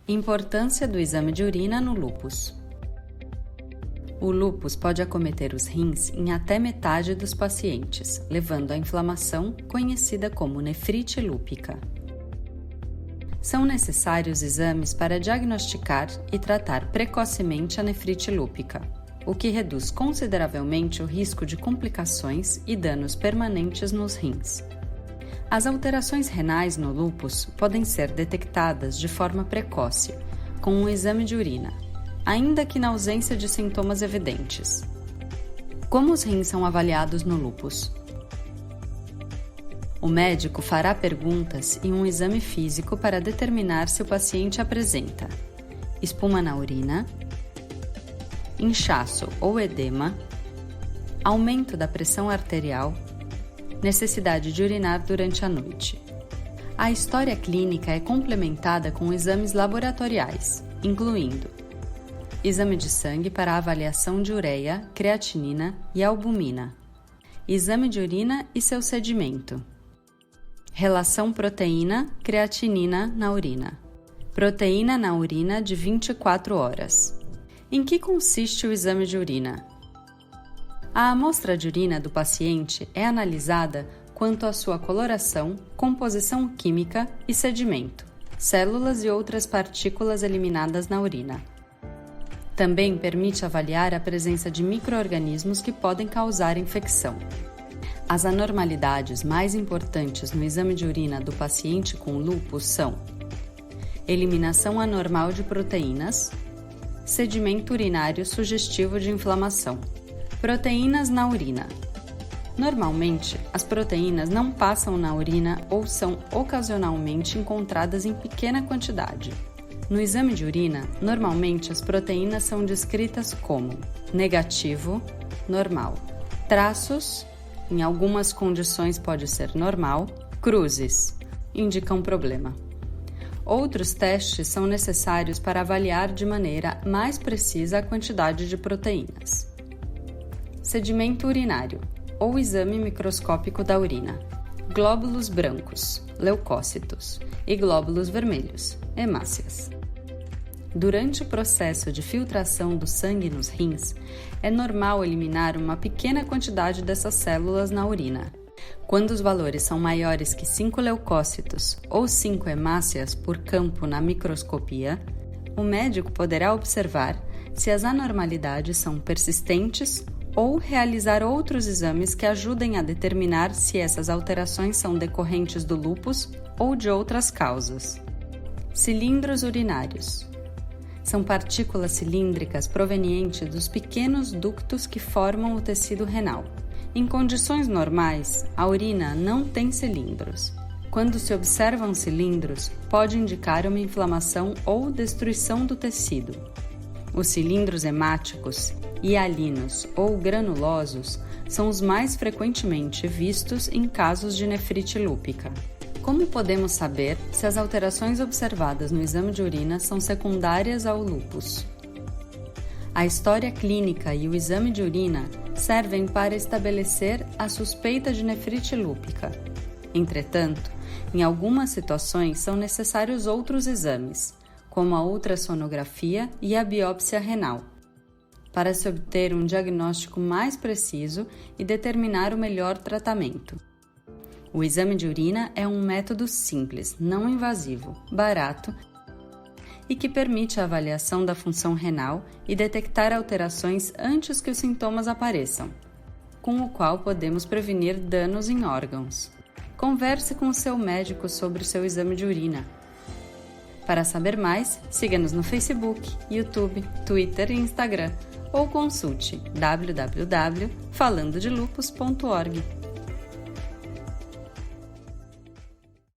Importância do exame de urina no lúpus. O lúpus pode acometer os rins em até metade dos pacientes, levando à inflamação conhecida como nefrite lúpica. São necessários exames para diagnosticar e tratar precocemente a nefrite lúpica, o que reduz consideravelmente o risco de complicações e danos permanentes nos rins. As alterações renais no lúpus podem ser detectadas de forma precoce, com um exame de urina, ainda que na ausência de sintomas evidentes. Como os rins são avaliados no lúpus? O médico fará perguntas e um exame físico para determinar se o paciente apresenta espuma na urina, inchaço ou edema, aumento da pressão arterial, necessidade de urinar durante a noite. A história clínica é complementada com exames laboratoriais, incluindo exame de sangue para avaliação de ureia, creatinina e albumina, exame de urina e seu sedimento, relação proteína-creatinina na urina, proteína na urina de 24 horas. Em que consiste o exame de urina? A amostra de urina do paciente é analisada quanto à sua coloração, composição química e sedimento, células e outras partículas eliminadas na urina. Também permite avaliar a presença de micro-organismos que podem causar infecção. As anormalidades mais importantes no exame de urina do paciente com lúpus são eliminação anormal de proteínas, sedimento urinário sugestivo de inflamação, proteínas na urina. Normalmente, as proteínas não passam na urina ou são ocasionalmente encontradas em pequena quantidade. No exame de urina, normalmente as proteínas são descritas como negativo, normal, traços, em algumas condições pode ser normal, cruzes, indicam problema. Outros testes são necessários para avaliar de maneira mais precisa a quantidade de proteínas. Sedimento urinário, ou exame microscópico da urina. Glóbulos brancos, leucócitos, e glóbulos vermelhos, hemácias. Durante o processo de filtração do sangue nos rins, é normal eliminar uma pequena quantidade dessas células na urina. Quando os valores são maiores que 5 leucócitos ou 5 hemácias por campo na microscopia, o médico poderá observar se as anormalidades são persistentes ou realizar outros exames que ajudem a determinar se essas alterações são decorrentes do lúpus ou de outras causas. Cilindros urinários. São partículas cilíndricas provenientes dos pequenos ductos que formam o tecido renal. Em condições normais, a urina não tem cilindros. Quando se observam cilindros, pode indicar uma inflamação ou destruição do tecido. Os cilindros hemáticos, hialinos ou granulosos são os mais frequentemente vistos em casos de nefrite lúpica. Como podemos saber se as alterações observadas no exame de urina são secundárias ao lúpus? A história clínica e o exame de urina servem para estabelecer a suspeita de nefrite lúpica. Entretanto, em algumas situações são necessários outros exames, como a ultrassonografia e a biópsia renal, para se obter um diagnóstico mais preciso e determinar o melhor tratamento. O exame de urina é um método simples, não invasivo, barato e que permite a avaliação da função renal e detectar alterações antes que os sintomas apareçam, com o qual podemos prevenir danos em órgãos. Converse com o seu médico sobre o seu exame de urina. Para saber mais, siga-nos no Facebook, YouTube, Twitter e Instagram ou consulte www.falandodelupus.org.